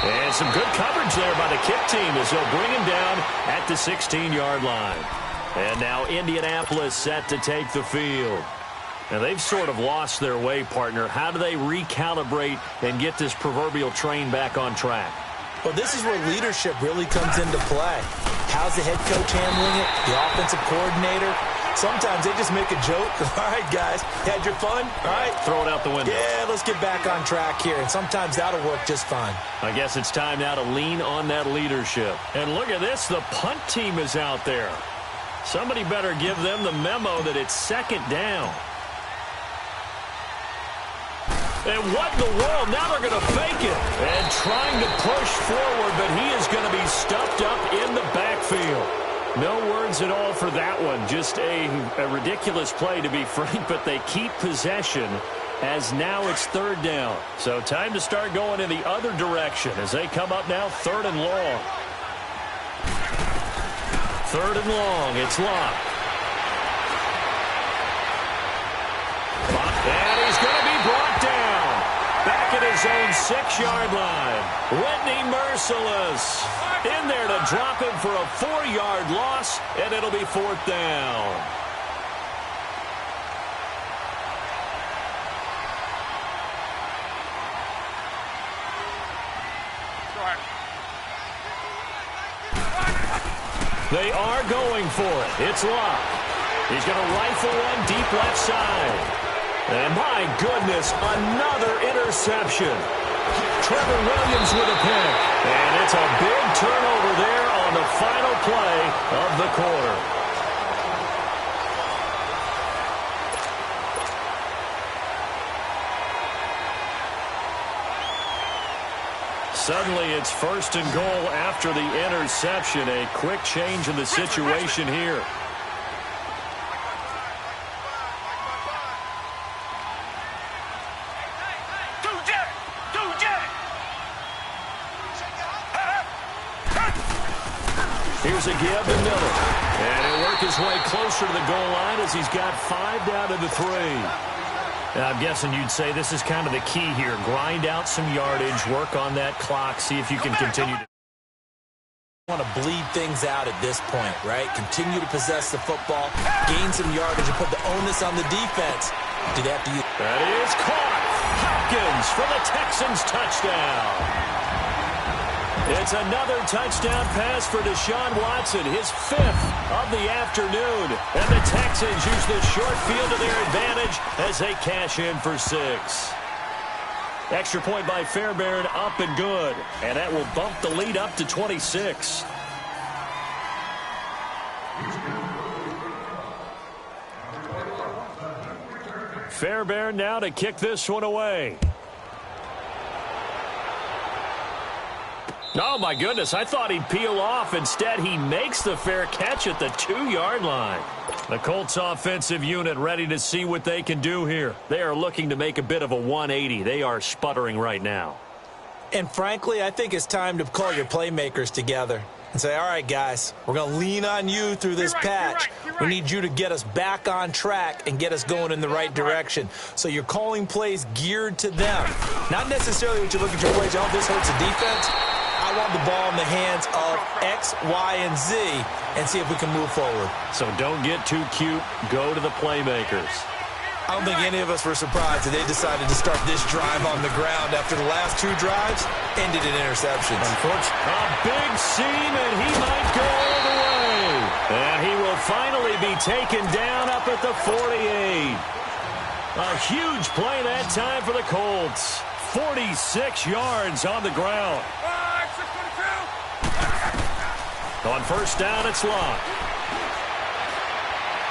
[SPEAKER 2] And some good coverage there by the kick team as they'll bring him down at the 16-yard line. And now Indianapolis set to take the field. Now they've sort of lost their way, partner. How do they recalibrate and get this proverbial train back on track?
[SPEAKER 3] Well, this is where leadership really comes into play. How's the head coach handling it? The offensive coordinator? Sometimes they just make a joke. All right, guys, you had your fun? All right.
[SPEAKER 2] Throw it out the window.
[SPEAKER 3] Yeah, let's get back on track here. And sometimes that'll work just fine.
[SPEAKER 2] I guess it's time now to lean on that leadership. And look at this. The punt team is out there. Somebody better give them the memo that it's 2nd down. And what in the world? Now they're going to fake it. And trying to push forward, but he is going to be stuffed up in the backfield. No words at all for that one. Just a ridiculous play, to be frank, but they keep possession as now it's third down. So time to start going in the other direction as they come up now third and long. Third and long. It's locked. And he's going to be brought down. Back at his own 6-yard line. Whitney Merciless in there to drop him for a 4-yard loss, and it'll be fourth down. They are going for it. It's locked. He's going to rifle one deep left side. And my goodness, another interception. Trevor Williams with a pick. And it's a big turnover there on the final play of the quarter. Suddenly it's first and goal after the interception. A quick change in the situation here. Here's a give to Miller. And he'll work his way closer to the goal line as he's got 5 down to the 3. I'm guessing you'd say this is kind of the key here. Grind out some yardage, work on that clock, see if you can continue to
[SPEAKER 3] want to bleed things out at this point, right? Continue to possess the football, gain some yardage, and put the onus on the defense. Do they have to use?
[SPEAKER 2] That is caught. Hopkins for the Texans touchdown. It's another touchdown pass for Deshaun Watson, his 5th of the afternoon. And the Texans use the short field to their advantage as they cash in for 6. Extra point by Fairbairn, up and good. And that will bump the lead up to 26. Fairbairn now to kick this one away. Oh, my goodness, I thought he'd peel off. Instead, he makes the fair catch at the 2-yard line. The Colts offensive unit ready to see what they can do here. They are looking to make a bit of a 180. They are sputtering right now.
[SPEAKER 3] And frankly, I think it's time to call your playmakers together and say, all right, guys, we're going to lean on you through this patch. We need you to get us back on track and get us going in the right direction. So you're calling plays geared to them. Not necessarily when you look at your plays, oh, this hurts the defense. I want the ball in the hands of X, Y, and Z and see if we can move forward.
[SPEAKER 2] So don't get too cute. Go to the playmakers.
[SPEAKER 3] I don't think any of us were surprised that they decided to start this drive on the ground after the last 2 drives ended in interceptions.
[SPEAKER 2] Unfortunately, a big seam, and he might go all the way. And he will finally be taken down up at the 48. A huge play that time for the Colts. 46 yards on the ground. On first down, it's locked.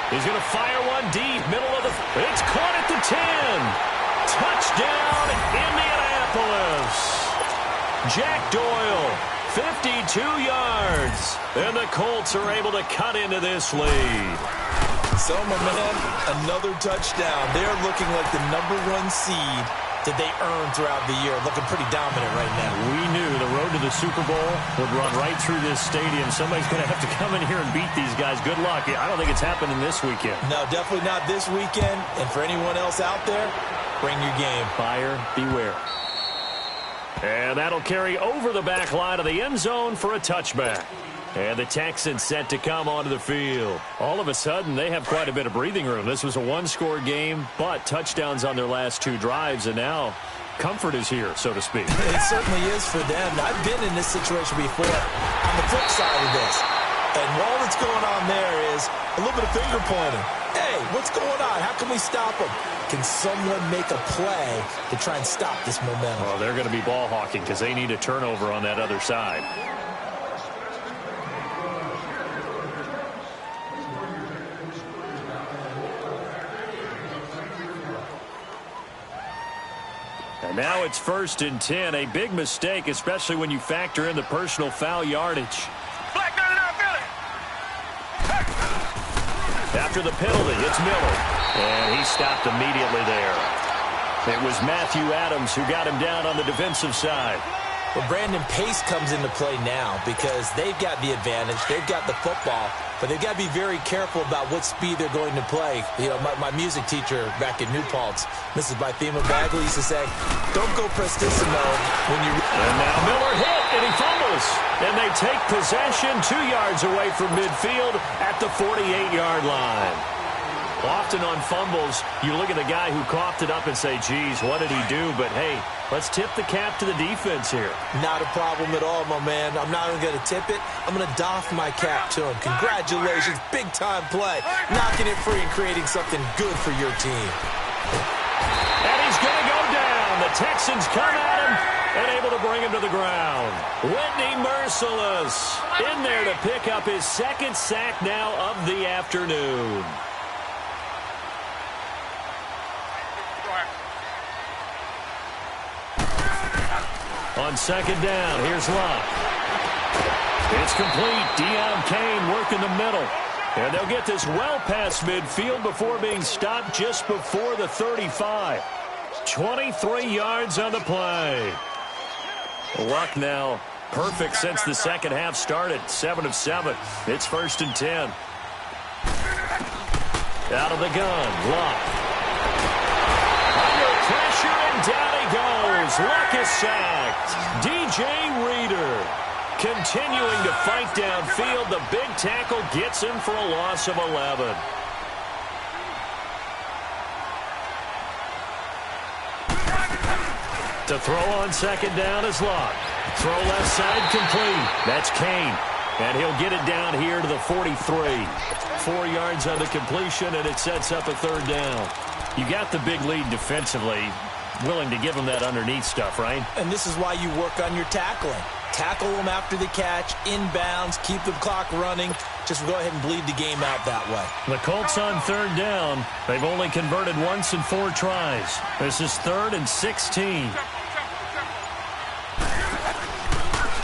[SPEAKER 2] He's going to fire one deep, middle of the... It's caught at the 10. Touchdown, Indianapolis. Jack Doyle, 52 yards. And the Colts are able to cut into this lead.
[SPEAKER 3] So, my man, another touchdown. They're looking like the #1 seed that they earned throughout the year. Looking pretty dominant right now.
[SPEAKER 2] We knew the road to the Super Bowl would run right through this stadium. Somebody's going to have to come in here and beat these guys. Good luck. I don't think it's happening this weekend.
[SPEAKER 3] No, definitely not this weekend. And for anyone else out there, bring your game.
[SPEAKER 2] Buyer beware. And that'll carry over the back line of the end zone for a touchback. And the Texans set to come onto the field. All of a sudden, they have quite a bit of breathing room. This was a 1-score game, but touchdowns on their last 2 drives, and now comfort is here, so to speak.
[SPEAKER 3] It certainly is for them. I've been in this situation before on the flip side of this. And all that's going on there is a little bit of finger pointing. Hey, what's going on? How can we stop them? Can someone make a play to try and stop this momentum?
[SPEAKER 2] Well, they're going to be ball hawking because they need a turnover on that other side. And now it's 1st and 10. A big mistake, especially when you factor in the personal foul yardage. after the penalty. It's Miller. And he stopped immediately there. It was Matthew Adams who got him down on the defensive side.
[SPEAKER 3] Well, Brandon, pace comes into play now because they've got the advantage. They've got the football, but they've got to be very careful about what speed they're going to play. You know, my music teacher back in New Paltz, Mrs. Bythema Bagley, used to say, don't go prestissimo when you...
[SPEAKER 2] And now Miller hit, and he fumbles. And they take possession 2 yards away from midfield at the 48-yard line. Often on fumbles, you look at the guy who coughed it up and say, geez, what did he do? But, hey, let's tip the cap to the defense here.
[SPEAKER 3] Not a problem at all, my man. I'm not even going to tip it. I'm going to doff my cap to him. Congratulations. Big-time play. Knocking it free and creating something good for your team.
[SPEAKER 2] And he's going to go down. The Texans come at him and able to bring him to the ground. Whitney Merciless in there to pick up his second sack now of the afternoon. On second down, here's Locke. It's complete. Deion Kane working the middle. And they'll get this well past midfield before being stopped just before the 35. 23 yards on the play. Luck now perfect since the second half started. 7 of 7. It's 1st and 10. Out of the gun, Luck. Under pressure, and down he goes. Luck is sacked. DJ Reader continuing to fight downfield. The big tackle gets him for a loss of 11. To throw on second down is Luck. Throw left side complete. That's Kane. And he'll get it down here to the 43. 4 yards on the completion, and it sets up a third down. You got the big lead defensively. Willing to give him that underneath stuff, right? And
[SPEAKER 3] this is why you work on your tackling. Tackle them after the catch, inbounds, keep the clock running. Just go ahead and bleed the game out that way.
[SPEAKER 2] The Colts on third down. They've only converted once in 4 tries. This is 3rd and 16.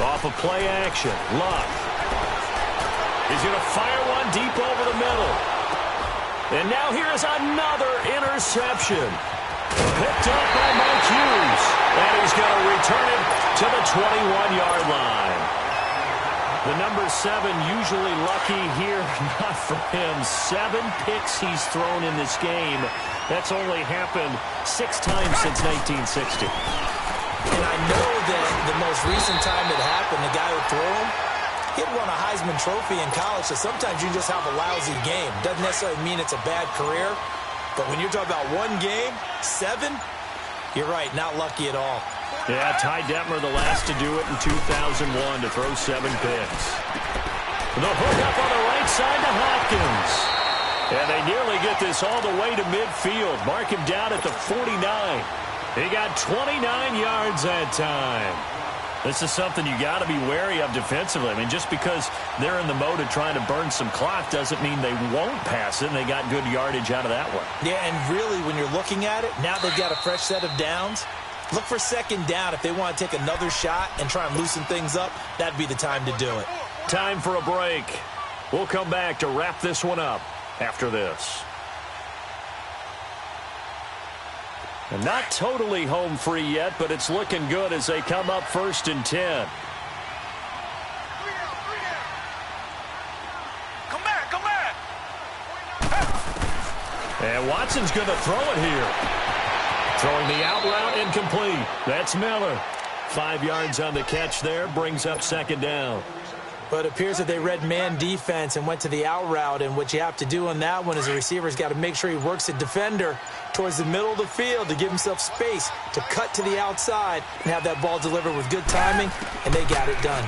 [SPEAKER 2] Off of play action. Luck. He's going to fire one deep over the middle. And now here's another interception. Picked up by Mike Hughes. And he's going to return it to the 21-yard line. The number 7 usually lucky here. Not for him. 7 picks he's thrown in this game. That's only happened 6 times since 1960.
[SPEAKER 3] And I know that the most recent time it happened, the guy who threw him, he'd won a Heisman Trophy in college, so sometimes you just have a lousy game. Doesn't necessarily mean it's a bad career, but when you're talking about one game, 7, you're right, not lucky at all.
[SPEAKER 2] Yeah, Ty Detmer, the last to do it in 2001, to throw 7 picks. The hook up on the right side to Hopkins. And they nearly get this all the way to midfield. Mark him down at the 49. He got 29 yards that time. This is something you got to be wary of defensively. I mean, just because they're in the mode of trying to burn some clock doesn't mean they won't pass it, and they got good yardage out of that one.
[SPEAKER 3] Yeah, and really, when you're looking at it, now they've got a fresh set of downs. Look for second down. If they want to take another shot and try and loosen things up, that'd be the time to do it.
[SPEAKER 2] Time for a break. We'll come back to wrap this one up after this. And not totally home free yet, but it's looking good as they come up 1st and 10.
[SPEAKER 4] Come back, come back.
[SPEAKER 2] And Watson's going to throw it here. Throwing the out route incomplete. That's Miller. 5 yards on the catch there, brings up second down.
[SPEAKER 3] But it appears that they read man defense and went to the out route, and what you have to do on that one is the receiver's got to make sure he works the defender towards the middle of the field to give himself space to cut to the outside and have that ball delivered with good timing, and they got it done.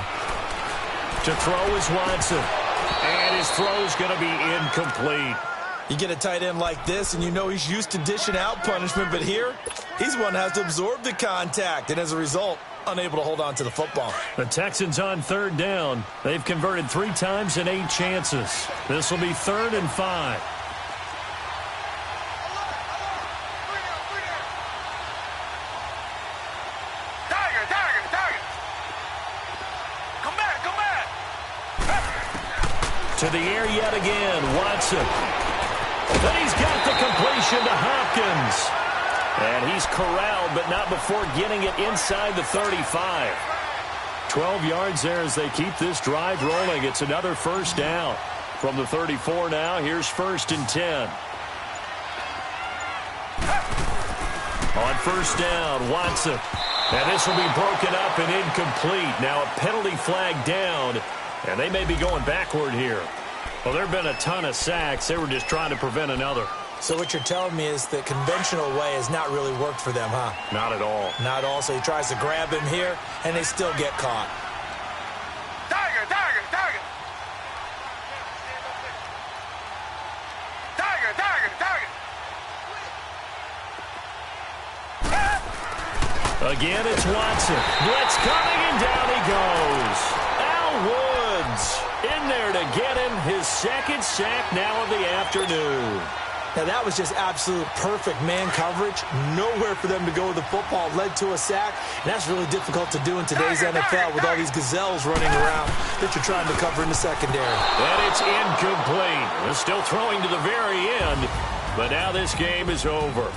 [SPEAKER 2] To throw is Watson, and his throw is going to be incomplete.
[SPEAKER 3] You get a tight end like this, and you know he's used to dishing out punishment, but here, he's one that has to absorb the contact, and as a result, unable to hold on to the football.
[SPEAKER 2] The Texans on third down. They've converted 3 times in 8 chances. This will be 3rd and 5.
[SPEAKER 4] Tiger. Come back, come back.
[SPEAKER 2] To the air yet again, Watson. Then he's got the completion to Hopkins. And he's corralled, but not before getting it inside the 35. 12 yards there as they keep this drive rolling. It's another first down. From the 34 now, here's 1st and 10. On first down, Watson. And this will be broken up and incomplete. Now a penalty flag down, and they may be going backward here. Well, there have been a ton of sacks. They were just trying to prevent another.
[SPEAKER 3] So what you're telling me is the conventional way has not really worked for them, huh?
[SPEAKER 2] Not at all.
[SPEAKER 3] Not at all. So he tries to grab him here, and they still get caught.
[SPEAKER 4] Tiger, tiger, tiger. Tiger, tiger, tiger.
[SPEAKER 2] Again, it's Watson. Blitz coming, and down he goes. Al Woods in there to get him his 2nd sack now of the afternoon.
[SPEAKER 3] Now, that was just absolute perfect man coverage. Nowhere for them to go with the football. Led to a sack. And that's really difficult to do in today's NFL with all these gazelles running around that you're trying to cover in the secondary.
[SPEAKER 2] And it's incomplete. They're still throwing to the very end. But now this game is over.